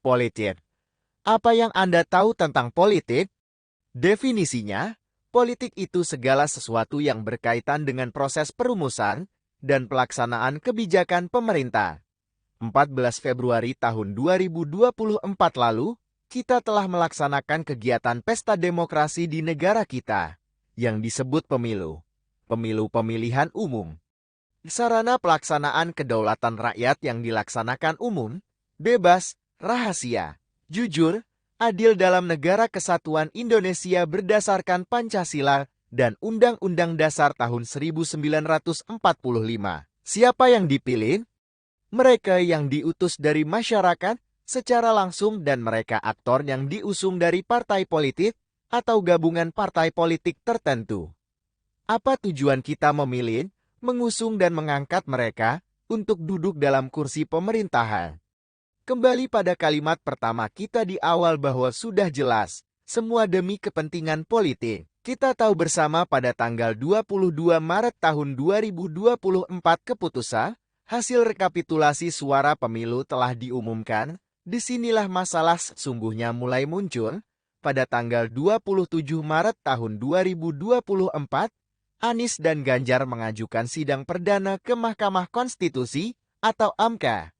Politik. Apa yang Anda tahu tentang politik? Definisinya, politik itu segala sesuatu yang berkaitan dengan proses perumusan dan pelaksanaan kebijakan pemerintah. 14 Februari tahun 2024 lalu, kita telah melaksanakan kegiatan pesta demokrasi di negara kita, yang disebut pemilu. Pemilu pemilihan umum. Sarana pelaksanaan kedaulatan rakyat yang dilaksanakan umum, bebas, rahasia, jujur, adil dalam negara kesatuan Indonesia berdasarkan Pancasila dan Undang-Undang Dasar tahun 1945. Siapa yang dipilih? Mereka yang diutus dari masyarakat secara langsung dan mereka aktor yang diusung dari partai politik atau gabungan partai politik tertentu. Apa tujuan kita memilih, mengusung dan mengangkat mereka untuk duduk dalam kursi pemerintahan? Kembali pada kalimat pertama kita di awal bahwa sudah jelas, semua demi kepentingan politik. Kita tahu bersama pada tanggal 22 Maret tahun 2024 keputusan, hasil rekapitulasi suara pemilu telah diumumkan. Disinilah masalah sesungguhnya mulai muncul. Pada tanggal 27 Maret tahun 2024, Anies dan Ganjar mengajukan sidang perdana ke Mahkamah Konstitusi atau MK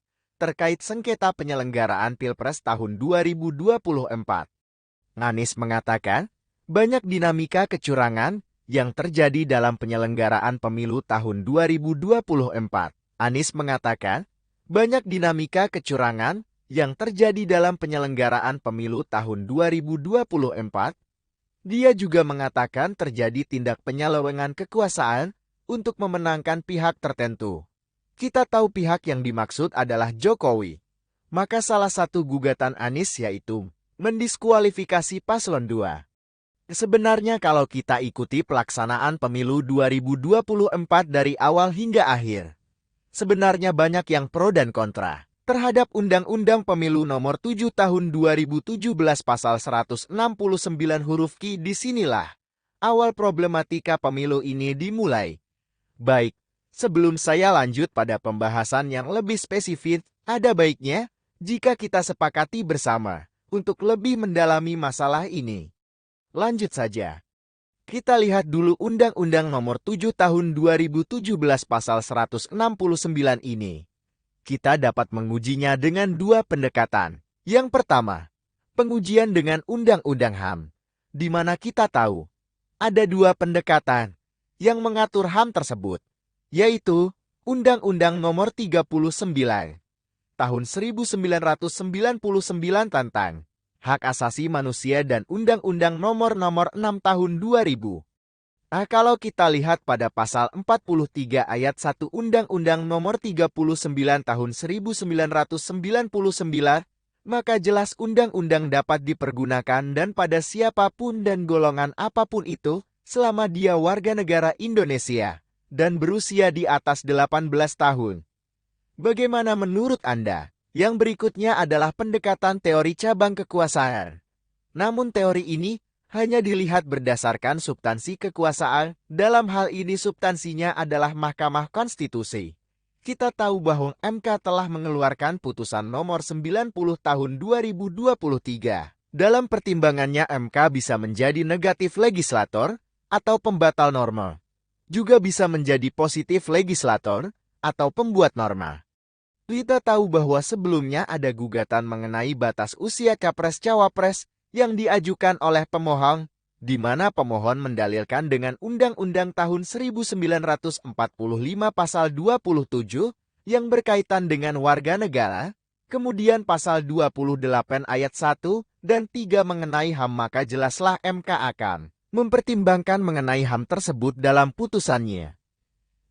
terkait sengketa penyelenggaraan Pilpres tahun 2024. Anies mengatakan, banyak dinamika kecurangan yang terjadi dalam penyelenggaraan pemilu tahun 2024. Anies mengatakan, banyak dinamika kecurangan yang terjadi dalam penyelenggaraan pemilu tahun 2024. Dia juga mengatakan terjadi tindak penyelewengan kekuasaan untuk memenangkan pihak tertentu. Kita tahu pihak yang dimaksud adalah Jokowi. Maka salah satu gugatan Anies yaitu mendiskualifikasi paslon 2. Sebenarnya kalau kita ikuti pelaksanaan pemilu 2024 dari awal hingga akhir, sebenarnya banyak yang pro dan kontra terhadap Undang-Undang Pemilu Nomor 7 Tahun 2017 Pasal 169 huruf Q. Disinilah awal problematika pemilu ini dimulai. Baik, sebelum saya lanjut pada pembahasan yang lebih spesifik, ada baiknya jika kita sepakati bersama untuk lebih mendalami masalah ini. Lanjut saja. Kita lihat dulu Undang-Undang Nomor 7 Tahun 2017 Pasal 169 ini. Kita dapat mengujinya dengan dua pendekatan. Yang pertama, pengujian dengan Undang-Undang HAM, di mana kita tahu ada dua pendekatan yang mengatur HAM tersebut, yaitu Undang-Undang Nomor 39 Tahun 1999 tentang Hak Asasi Manusia dan Undang-Undang Nomor 6 Tahun 2000. Kalau kita lihat pada pasal 43 ayat 1 Undang-Undang Nomor 39 Tahun 1999, maka jelas undang-undang dapat dipergunakan dan pada siapapun dan golongan apapun itu, selama dia warga negara Indonesia dan berusia di atas 18 tahun. Bagaimana menurut Anda? Yang berikutnya adalah pendekatan teori cabang kekuasaan. Namun teori ini hanya dilihat berdasarkan substansi kekuasaan, dalam hal ini substansinya adalah Mahkamah Konstitusi. Kita tahu bahwa MK telah mengeluarkan putusan nomor 90 tahun 2023. Dalam pertimbangannya MK bisa menjadi negatif legislator atau pembatal norma. Juga bisa menjadi positif legislator atau pembuat norma. Kita tahu bahwa sebelumnya ada gugatan mengenai batas usia Capres-Cawapres yang diajukan oleh pemohon, di mana pemohon mendalilkan dengan Undang-Undang tahun 1945 pasal 27 yang berkaitan dengan warga negara, kemudian pasal 28 ayat 1 dan 3 mengenai HAM, maka jelaslah MK akan mempertimbangkan mengenai HAM tersebut dalam putusannya.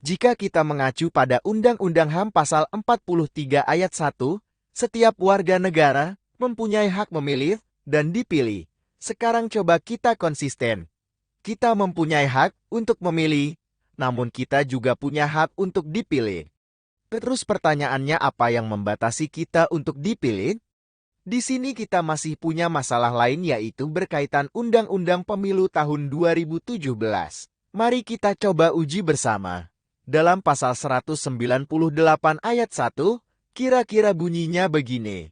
Jika kita mengacu pada Undang-Undang HAM pasal 43 ayat 1, setiap warga negara mempunyai hak memilih dan dipilih. Sekarang coba kita konsisten. Kita mempunyai hak untuk memilih, namun kita juga punya hak untuk dipilih. Terus pertanyaannya, apa yang membatasi kita untuk dipilih? Di sini kita masih punya masalah lain, yaitu berkaitan Undang-Undang Pemilu tahun 2017. Mari kita coba uji bersama. Dalam pasal 198 ayat 1, kira-kira bunyinya begini.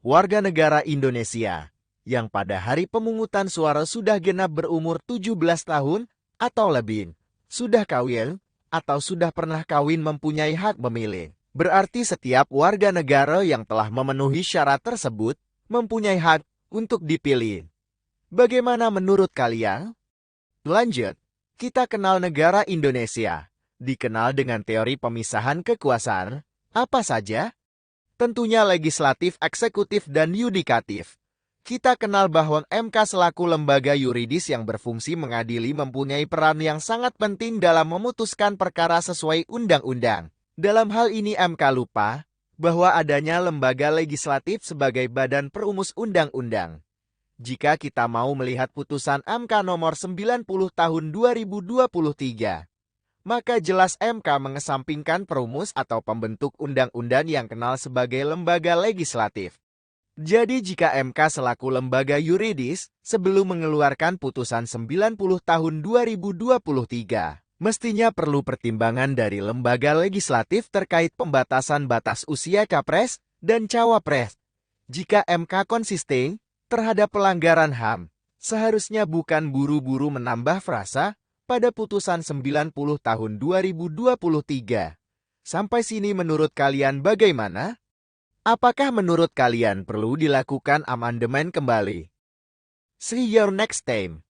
warga negara Indonesia yang pada hari pemungutan suara sudah genap berumur 17 tahun atau lebih, sudah kawin atau sudah pernah kawin mempunyai hak memilih. Berarti setiap warga negara yang telah memenuhi syarat tersebut mempunyai hak untuk dipilih. Bagaimana menurut kalian? Lanjut, kita kenal negara Indonesia. Dikenal dengan teori pemisahan kekuasaan. Apa saja? Tentunya legislatif, eksekutif, dan yudikatif. Kita kenal bahwa MK selaku lembaga yuridis yang berfungsi mengadili mempunyai peran yang sangat penting dalam memutuskan perkara sesuai undang-undang. Dalam hal ini MK lupa bahwa adanya lembaga legislatif sebagai badan perumus undang-undang. Jika kita mau melihat putusan MK nomor 90 tahun 2023, maka jelas MK mengesampingkan perumus atau pembentuk undang-undang yang kenal sebagai lembaga legislatif. Jadi jika MK selaku lembaga yuridis, sebelum mengeluarkan putusan 90 tahun 2023, mestinya perlu pertimbangan dari lembaga legislatif terkait pembatasan batas usia capres dan cawapres. Jika MK konsisten terhadap pelanggaran HAM, seharusnya bukan buru-buru menambah frasa pada putusan 90 tahun 2023. Sampai sini menurut kalian bagaimana? Apakah menurut kalian perlu dilakukan amandemen kembali? See you next time.